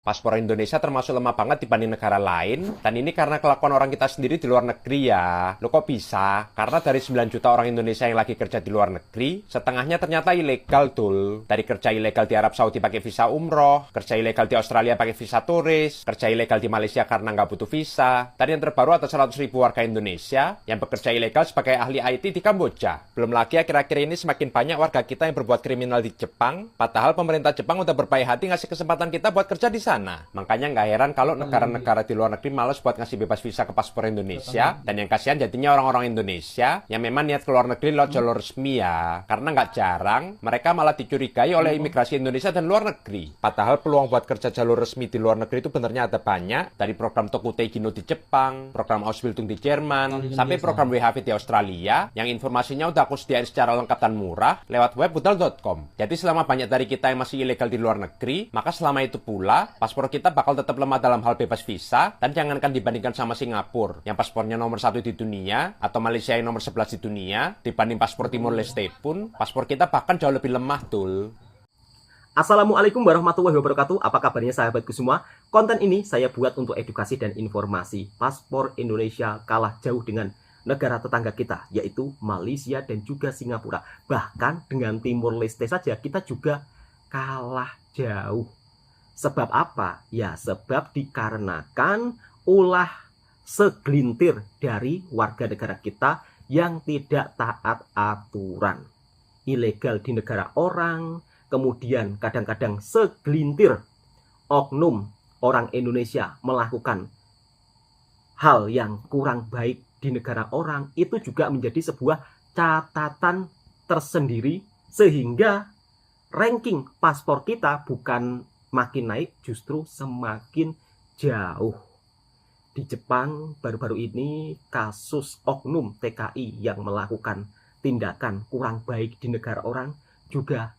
Paspor Indonesia termasuk lemah banget dibanding negara lain, dan ini karena kelakuan orang kita sendiri di luar negeri ya. Lo kok bisa? Karena dari 9 juta orang Indonesia yang lagi kerja di luar negeri, setengahnya ternyata ilegal tuh. Dari kerja ilegal di Arab Saudi pakai visa umroh, kerja ilegal di Australia pakai visa turis, kerja ilegal di Malaysia karena nggak butuh visa. Dan yang terbaru ada 100 ribu warga Indonesia yang bekerja ilegal sebagai ahli IT di Kamboja. Belum lagi akhir-akhir ini semakin banyak warga kita yang berbuat kriminal di Jepang, padahal pemerintah Jepang udah berbaik hati ngasih kesempatan kita buat kerja di sana. Makanya nggak heran kalau negara-negara di luar negeri males buat ngasih bebas visa ke paspor Indonesia. Dan yang kasihan jadinya orang-orang Indonesia yang memang niat ke luar negeri lewat jalur resmi ya. Karena nggak jarang mereka malah dicurigai oleh imigrasi Indonesia dan luar negeri. Padahal peluang buat kerja jalur resmi di luar negeri itu benernya ada banyak. Dari program Tokutei Gino di Jepang, program Ausbildung di Jerman, sampai program WHV di Australia yang informasinya udah aku sediain secara lengkap dan murah lewat web budal.com. Jadi selama banyak dari kita yang masih ilegal di luar negeri, maka selama itu pula paspor kita bakal tetap lemah dalam hal bebas visa, dan jangankan dibandingkan sama Singapura yang paspornya nomor 1 di dunia, atau Malaysia yang nomor 11 di dunia, dibanding paspor Timor Leste pun, paspor kita bahkan jauh lebih lemah tuh. Assalamualaikum warahmatullahi wabarakatuh. Apa kabarnya sahabatku semua? Konten ini saya buat untuk edukasi dan informasi. Paspor Indonesia kalah jauh dengan negara tetangga kita, yaitu Malaysia dan juga Singapura. Bahkan dengan Timor Leste saja kita juga kalah jauh. Sebab apa? Ya, sebab dikarenakan ulah segelintir dari warga negara kita yang tidak taat aturan. Ilegal di negara orang, kemudian kadang-kadang segelintir oknum orang Indonesia melakukan hal yang kurang baik di negara orang, itu juga menjadi sebuah catatan tersendiri, sehingga ranking paspor kita bukan makin naik, justru semakin jauh. Di Jepang baru-baru ini kasus oknum TKI yang melakukan tindakan kurang baik di negara orang juga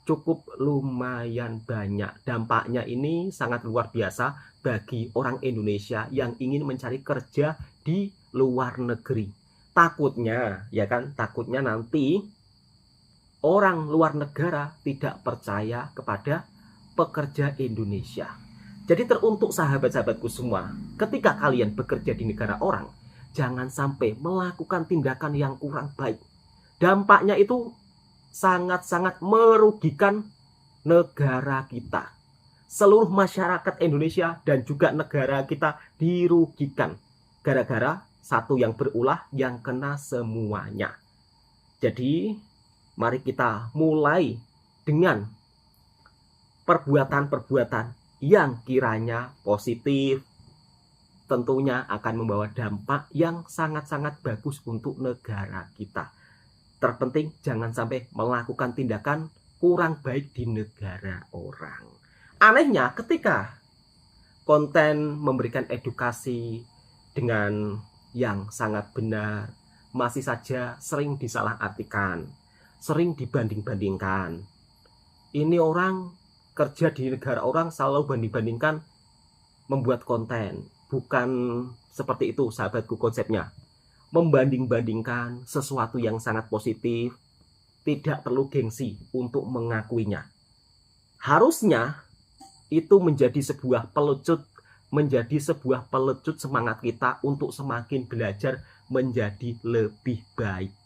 cukup lumayan banyak. Dampaknya ini sangat luar biasa bagi orang Indonesia yang ingin mencari kerja di luar negeri. Takutnya, ya kan, takutnya nanti orang luar negara tidak percaya kepada pekerja Indonesia. Jadi teruntuk sahabat-sahabatku semua, ketika kalian bekerja di negara orang, jangan sampai melakukan tindakan yang kurang baik. Dampaknya itu sangat-sangat merugikan negara kita. Seluruh masyarakat Indonesia dan juga negara kita dirugikan. Gara-gara satu yang berulah, yang kena semuanya. Jadi, mari kita mulai dengan perbuatan-perbuatan yang kiranya positif, tentunya akan membawa dampak yang sangat-sangat bagus untuk negara kita. Terpenting jangan sampai melakukan tindakan kurang baik di negara orang. Anehnya ketika konten memberikan edukasi dengan yang sangat benar, masih saja sering disalahartikan, sering dibanding-bandingkan. Ini orang kerja di negara orang selalu banding-bandingkan membuat konten. Bukan seperti itu sahabatku konsepnya. Membanding-bandingkan sesuatu yang sangat positif, tidak perlu gengsi untuk mengakuinya. Harusnya itu menjadi sebuah pelecut semangat kita untuk semakin belajar menjadi lebih baik.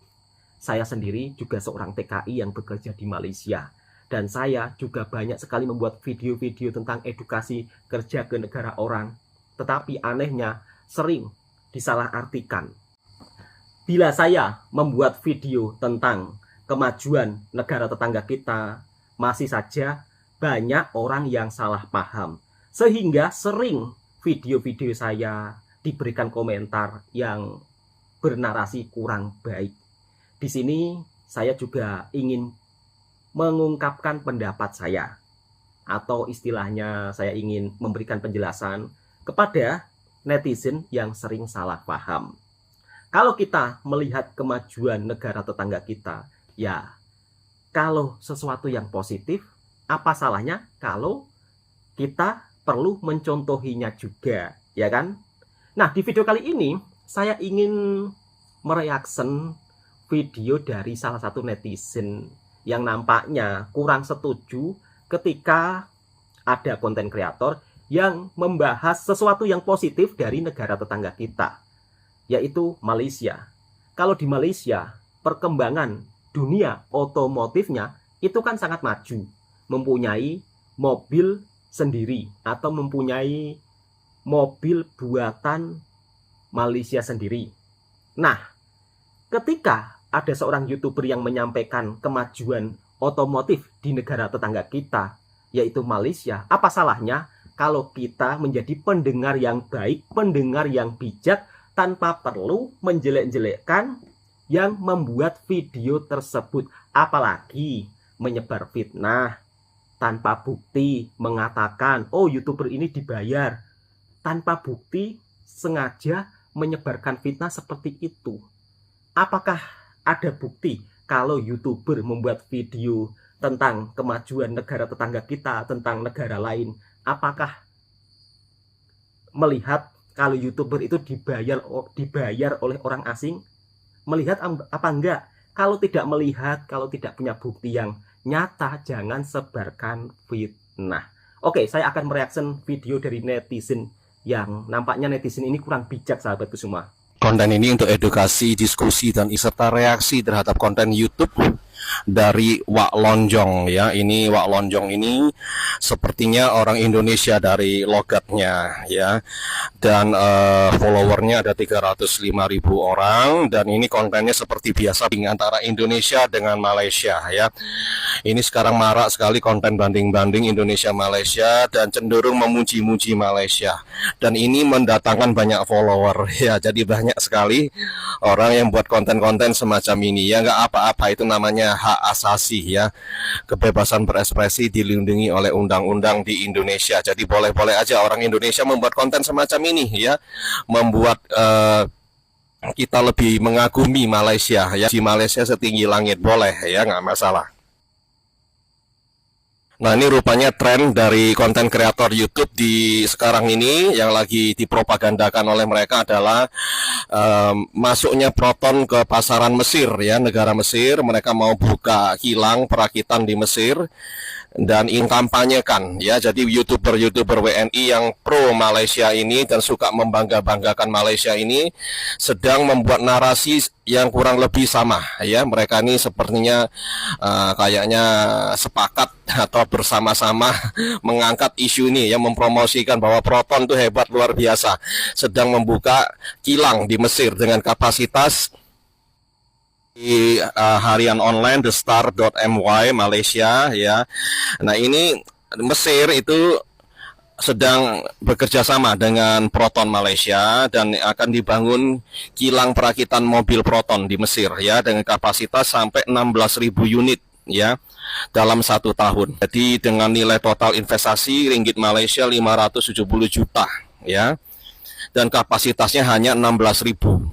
Saya sendiri juga seorang TKI yang bekerja di Malaysia. Dan saya juga banyak sekali membuat video-video tentang edukasi kerja ke negara orang. Tetapi anehnya sering disalahartikan. Bila saya membuat video tentang kemajuan negara tetangga kita, masih saja banyak orang yang salah paham. Sehingga sering video-video saya diberikan komentar yang bernarasi kurang baik. Di sini saya juga ingin mengungkapkan pendapat saya, atau istilahnya saya ingin memberikan penjelasan kepada netizen yang sering salah paham. Kalau kita melihat kemajuan negara tetangga kita, ya kalau sesuatu yang positif, apa salahnya kalau kita perlu mencontohinya juga, ya kan? Nah, di video kali ini saya ingin mereaction video dari salah satu netizen yang nampaknya kurang setuju ketika ada konten kreator yang membahas sesuatu yang positif dari negara tetangga kita, yaitu Malaysia. Kalau di Malaysia, perkembangan dunia otomotifnya itu kan sangat maju, mempunyai mobil sendiri atau mempunyai mobil buatan Malaysia sendiri. Nah, ketika ada seorang YouTuber yang menyampaikan kemajuan otomotif di negara tetangga kita, yaitu Malaysia, apa salahnya kalau kita menjadi pendengar yang baik, pendengar yang bijak, tanpa perlu menjelek-jelekkan yang membuat video tersebut, apalagi menyebar fitnah tanpa bukti, mengatakan, oh YouTuber ini dibayar, tanpa bukti, sengaja menyebarkan fitnah seperti itu. Apakah ada bukti kalau YouTuber membuat video tentang kemajuan negara tetangga kita, tentang negara lain? Apakah melihat kalau YouTuber itu dibayar oleh orang asing? Melihat apa enggak? Kalau tidak melihat, kalau tidak punya bukti yang nyata, jangan sebarkan fitnah. Oke, saya akan mereaction video dari netizen yang nampaknya netizen ini kurang bijak, sahabatku semua. Konten ini untuk edukasi, diskusi, dan serta reaksi terhadap konten YouTube dari Wak Lonjong ya. Ini Wak Lonjong ini sepertinya orang Indonesia dari logatnya ya. Dan followernya ada 305.000 orang, dan ini kontennya seperti biasa antara Indonesia dengan Malaysia ya. Ini sekarang marak sekali konten banding-banding Indonesia Malaysia dan cenderung memuji-muji Malaysia. Dan ini mendatangkan banyak follower ya. Jadi banyak sekali orang yang buat konten-konten semacam ini ya. Nggak apa-apa, itu namanya hak asasi ya. Kebebasan berekspresi dilindungi oleh undang-undang di Indonesia. Jadi boleh-boleh aja orang Indonesia membuat konten semacam ini ya. Membuat kita lebih mengagumi Malaysia ya. Di Malaysia setinggi langit, boleh ya, nggak masalah. Nah, ini rupanya tren dari konten kreator YouTube di sekarang ini yang lagi dipropagandakan oleh mereka adalah masuknya Proton ke pasaran Mesir ya, negara Mesir. Mereka mau buka kilang perakitan di Mesir dan kampanyekan ya. Jadi YouTuber WNI yang pro Malaysia ini dan suka membangga-banggakan Malaysia ini sedang membuat narasi yang kurang lebih sama ya. Mereka ini sepertinya kayaknya sepakat atau bersama-sama mengangkat isu ini yang mempromosikan bahwa Proton itu hebat luar biasa, sedang membuka kilang di Mesir dengan kapasitas di harian online thestar.my Malaysia ya. Nah, ini Mesir itu sedang bekerja sama dengan Proton Malaysia dan akan dibangun kilang perakitan mobil Proton di Mesir ya, dengan kapasitas sampai 16.000 unit ya dalam 1 tahun. Jadi dengan nilai total investasi ringgit Malaysia 570 juta ya, dan kapasitasnya hanya 16.000.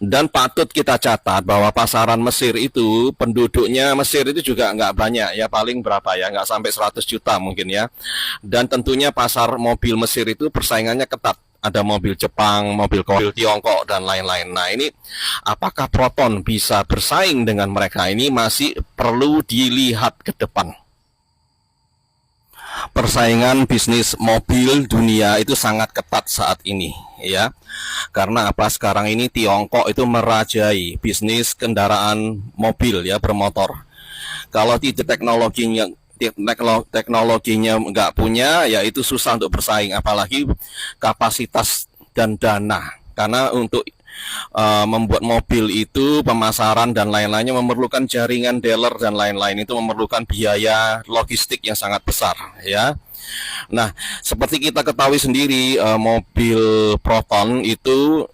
Dan patut kita catat bahwa pasaran Mesir itu, penduduknya Mesir itu juga nggak banyak ya, paling berapa ya, nggak sampai 100 juta mungkin ya. Dan tentunya pasar mobil Mesir itu persaingannya ketat. Ada mobil Jepang, mobil Tiongkok, dan lain-lain. Nah, ini apakah Proton bisa bersaing dengan mereka? Ini masih perlu dilihat ke depan. Persaingan bisnis mobil dunia itu sangat ketat saat ini ya. Karena apa? Sekarang ini Tiongkok itu merajai bisnis kendaraan mobil ya, bermotor. Kalau tidak teknologinya nggak punya, ya itu susah untuk bersaing, apalagi kapasitas dan dana. Karena untuk membuat mobil itu, pemasaran dan lain-lainnya memerlukan jaringan dealer dan lain-lain, itu memerlukan biaya logistik yang sangat besar ya. Nah, seperti kita ketahui sendiri, mobil Proton itu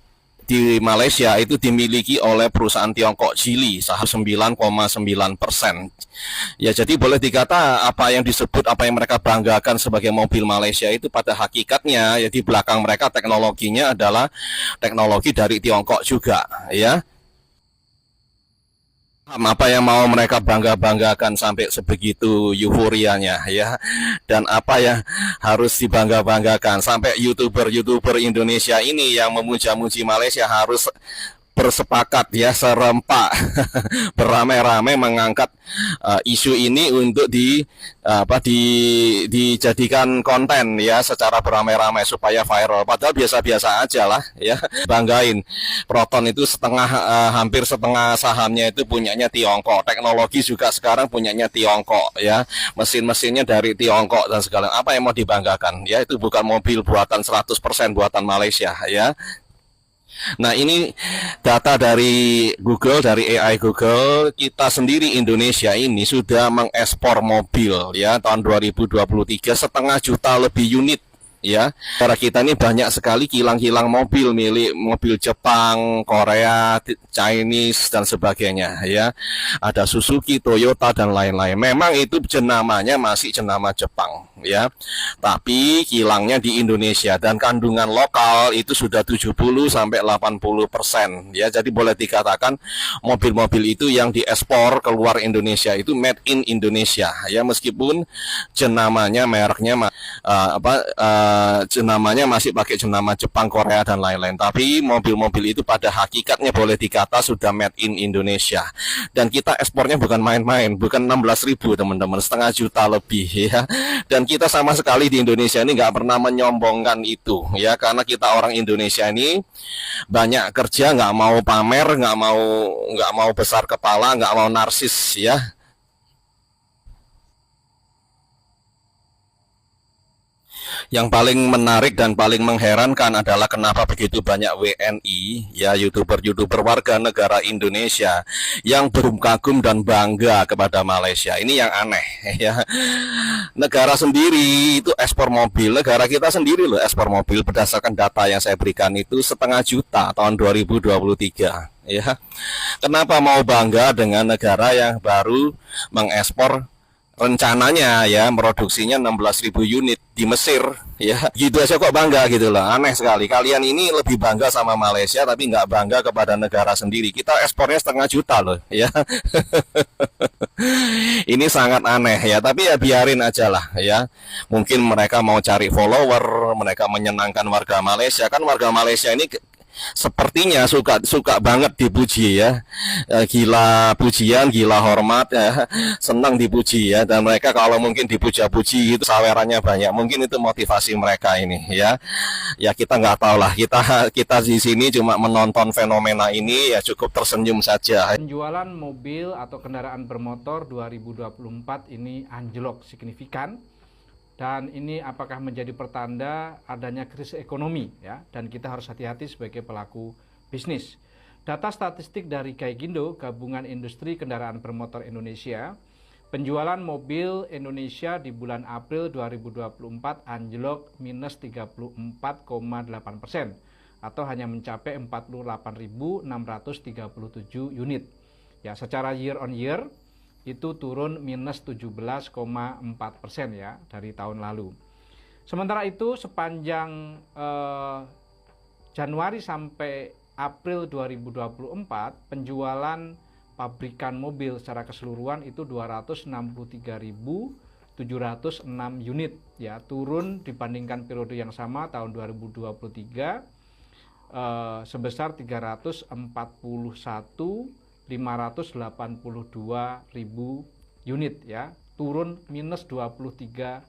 di Malaysia itu dimiliki oleh perusahaan Tiongkok Geely, saham 9,9%. Ya, jadi boleh dikata apa yang disebut, apa yang mereka banggakan sebagai mobil Malaysia itu pada hakikatnya ya, di belakang mereka teknologinya adalah teknologi dari Tiongkok juga ya. Apa yang mau mereka bangga-banggakan sampai sebegitu euforianya ya, dan apa yang harus dibangga-banggakan sampai YouTuber Indonesia ini yang memuja-muji Malaysia harus bersepakat ya serempak beramai-ramai mengangkat isu ini untuk dijadikan konten ya secara beramai-ramai supaya viral. Padahal biasa-biasa aja lah ya. Banggain Proton itu hampir setengah sahamnya itu punyanya Tiongkok. Teknologi juga sekarang punyanya Tiongkok ya. Mesin-mesinnya dari Tiongkok dan segala. Apa yang mau dibanggakan? Ya itu bukan mobil buatan 100% buatan Malaysia ya. Nah ini data dari Google, dari AI Google, kita sendiri Indonesia ini sudah mengekspor mobil ya tahun 2023 setengah juta lebih unit ya. Negara kita ini banyak sekali kilang-kilang mobil milik mobil Jepang, Korea, Chinese dan sebagainya ya. Ada Suzuki, Toyota dan lain-lain. Memang itu jenamanya masih jenama Jepang ya. Tapi kilangnya di Indonesia dan kandungan lokal itu sudah 70 sampai 80% ya. Jadi boleh dikatakan mobil-mobil itu yang diekspor keluar Indonesia itu made in Indonesia ya, meskipun jenamanya mereknya jenamanya masih pakai jenama Jepang, Korea dan lain-lain. Tapi mobil-mobil itu pada hakikatnya boleh dikata sudah made in Indonesia. Dan kita ekspornya bukan main-main, bukan 16.000 teman-teman, setengah juta lebih ya. Dan kita sama sekali di Indonesia ini nggak pernah menyombongkan itu ya, karena kita orang Indonesia ini banyak kerja, nggak mau pamer, nggak mau besar kepala, nggak mau narsis ya. Yang paling menarik dan paling mengherankan adalah kenapa begitu banyak WNI, ya YouTuber-YouTuber warga negara Indonesia yang berkagum dan bangga kepada Malaysia. Ini yang aneh ya. Negara sendiri itu ekspor mobil, negara kita sendiri loh ekspor mobil berdasarkan data yang saya berikan itu setengah juta tahun 2023 ya. Kenapa mau bangga dengan negara yang baru mengekspor rencananya ya produksinya 16.000 unit di Mesir ya, gitu aja kok bangga gitu loh. Aneh sekali, kalian ini lebih bangga sama Malaysia tapi nggak bangga kepada negara sendiri. Kita ekspornya setengah juta loh ya. Ini sangat aneh ya, tapi ya biarin aja lah ya. Mungkin mereka mau cari follower, mereka menyenangkan warga Malaysia. Kan warga Malaysia ini sepertinya suka banget dipuji ya, gila pujian, gila hormat ya, senang dipuji ya. Dan mereka kalau mungkin dipuja-puji itu sawerannya banyak, mungkin itu motivasi mereka ini ya. Ya kita nggak tahu lah, kita di sini cuma menonton fenomena ini ya, cukup tersenyum saja. Penjualan mobil atau kendaraan bermotor 2024 ini anjlok signifikan. Dan ini apakah menjadi pertanda adanya krisis ekonomi ya, dan kita harus hati-hati sebagai pelaku bisnis. Data statistik dari Gaikindo, Gabungan Industri Kendaraan Bermotor Indonesia, penjualan mobil Indonesia di bulan April 2024 anjlok minus 34,8% atau hanya mencapai 48.637 unit. Ya, secara year on year itu turun minus 17,4% ya dari tahun lalu. Sementara itu sepanjang Januari sampai April 2024 penjualan pabrikan mobil secara keseluruhan itu 263.706 unit ya, turun dibandingkan periode yang sama tahun 2023 sebesar 582.000 unit ya, turun minus 23%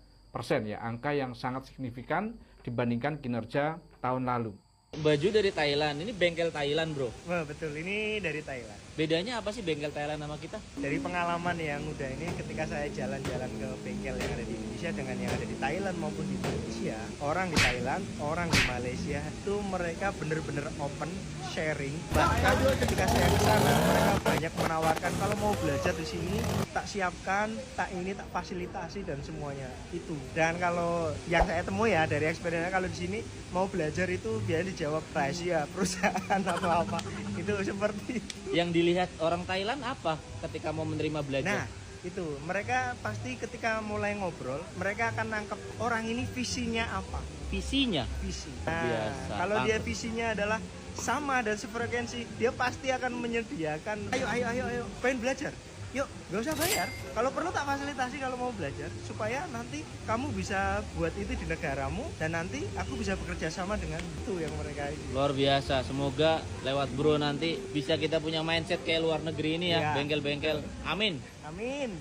ya, angka yang sangat signifikan dibandingkan kinerja tahun lalu. Baju dari Thailand, ini bengkel Thailand bro. Wah betul, ini dari Thailand. Bedanya apa sih bengkel Thailand sama kita? Dari pengalaman yang udah ini, ketika saya jalan-jalan ke bengkel yang ada di Indonesia dengan yang ada di Thailand maupun di Indonesia, orang di Thailand, orang di Malaysia itu mereka bener-bener open sharing. Bahkan ketika saya ke sana, mereka banyak menawarkan kalau mau belajar di sini tak siapkan, tak fasilitasi dan semuanya itu. Dan kalau yang saya temui ya dari experience, kalau di sini mau belajar itu biar dijawab rahasia perusahaan atau apa, itu seperti yang dilihat orang Thailand apa ketika mau menerima belajar? Nah itu mereka pasti ketika mulai ngobrol mereka akan nangkep orang ini visinya apa. Visinya? Visi. Biasa, Kalau dia visinya adalah sama dan sefrekuensi, dia pasti akan menyediakan ayo pengen belajar, yuk gak usah bayar, kalau perlu tak fasilitasi kalau mau belajar, supaya nanti kamu bisa buat itu di negaramu, dan nanti aku bisa bekerja sama dengan itu yang mereka ini. Luar biasa, semoga lewat bro nanti bisa kita punya mindset kayak luar negeri ini ya, Iya. bengkel-bengkel. Amin. Amin.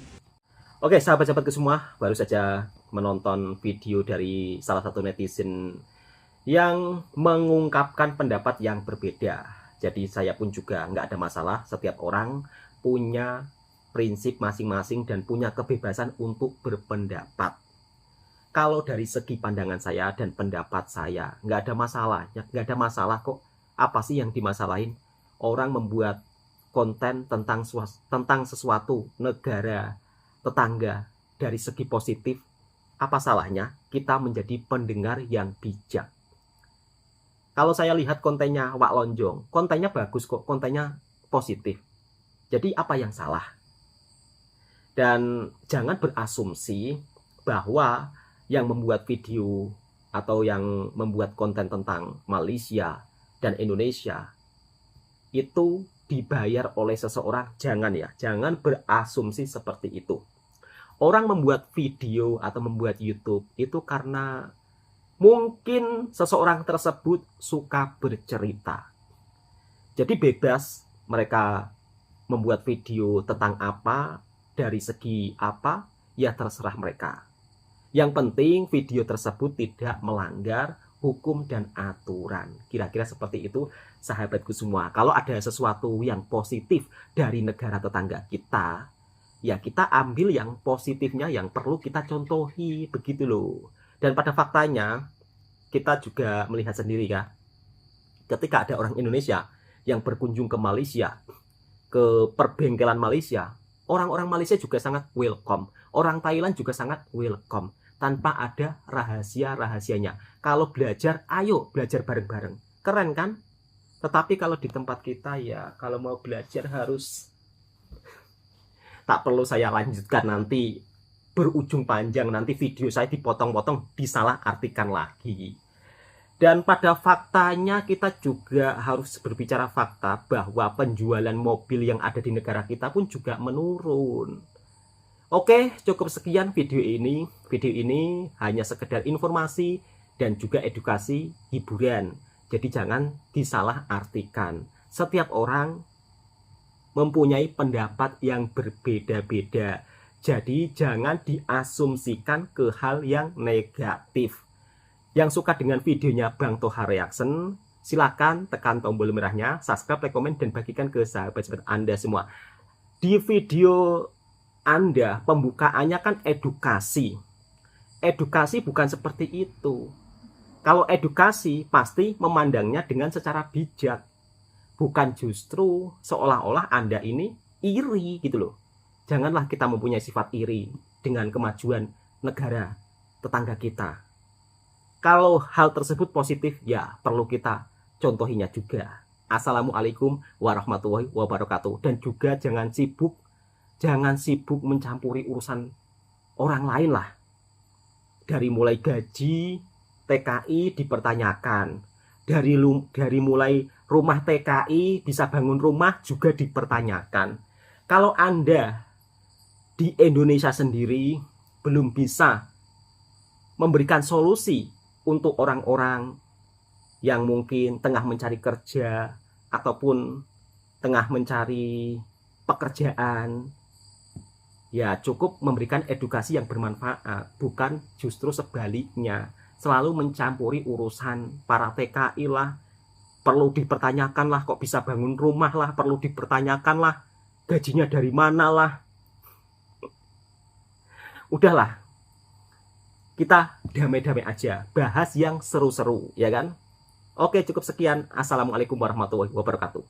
Oke, sahabat-sahabatku semua, baru saja menonton video dari salah satu netizen yang mengungkapkan pendapat yang berbeda. Jadi saya pun juga nggak ada masalah, setiap orang punya prinsip masing-masing dan punya kebebasan untuk berpendapat. Kalau dari segi pandangan saya dan pendapat saya, nggak ada masalah, nggak ada masalah kok. Apa sih yang dimasalahin? Orang membuat konten tentang sesuatu negara tetangga dari segi positif, apa salahnya kita menjadi pendengar yang bijak? Kalau saya lihat kontennya Wak Lonjong, kontennya bagus kok, kontennya positif. Jadi apa yang salah? Dan jangan berasumsi bahwa yang membuat video atau yang membuat konten tentang Malaysia dan Indonesia itu dibayar oleh seseorang. Jangan ya, jangan berasumsi seperti itu. Orang membuat video atau membuat YouTube itu karena mungkin seseorang tersebut suka bercerita. Jadi bebas mereka membuat video tentang apa, dari segi apa, ya terserah mereka. Yang penting video tersebut tidak melanggar hukum dan aturan. Kira-kira seperti itu sahabatku semua. Kalau ada sesuatu yang positif dari negara tetangga kita, ya kita ambil yang positifnya yang perlu kita contohi, begitu loh. Dan pada faktanya kita juga melihat sendiri ya, ketika ada orang Indonesia yang berkunjung ke Malaysia, ke perbengkelan Malaysia, orang-orang Malaysia juga sangat welcome. Orang Thailand juga sangat welcome. Tanpa ada rahasia-rahasianya. Kalau belajar, ayo belajar bareng-bareng. Keren kan? Tetapi kalau di tempat kita ya, kalau mau belajar harus... Tak perlu saya lanjutkan, nanti berujung panjang. Nanti video saya dipotong-potong, disalah artikan lagi. Dan pada faktanya kita juga harus berbicara fakta bahwa penjualan mobil yang ada di negara kita pun juga menurun. Oke, cukup sekian video ini. Video ini hanya sekedar informasi dan juga edukasi, hiburan. Jadi jangan disalah artikan. Setiap orang mempunyai pendapat yang berbeda-beda. Jadi jangan diasumsikan ke hal yang negatif. Yang suka dengan videonya Bang Toha Reaction, silakan tekan tombol merahnya, subscribe, like, komen, dan bagikan ke sahabat-sahabat Anda semua. Di video Anda, pembukaannya kan edukasi. Edukasi bukan seperti itu. Kalau edukasi, pasti memandangnya dengan secara bijak. Bukan justru seolah-olah Anda ini iri gitu loh. Janganlah kita mempunyai sifat iri dengan kemajuan negara tetangga kita. Kalau hal tersebut positif, ya perlu kita contohinya juga. Assalamualaikum warahmatullahi wabarakatuh. Dan juga jangan sibuk mencampuri urusan orang lain lah. Dari mulai gaji TKI dipertanyakan. Dari mulai rumah TKI bisa bangun rumah juga dipertanyakan. Kalau Anda di Indonesia sendiri belum bisa memberikan solusi untuk orang-orang yang mungkin tengah mencari kerja ataupun tengah mencari pekerjaan, ya cukup memberikan edukasi yang bermanfaat, bukan justru sebaliknya selalu mencampuri urusan para TKI lah. Perlu dipertanyakan lah, kok bisa bangun rumah lah, perlu dipertanyakan lah, gajinya dari mana lah. Udahlah, kita damai-damai aja, bahas yang seru-seru, ya kan? Oke, cukup sekian. Assalamualaikum warahmatullahi wabarakatuh.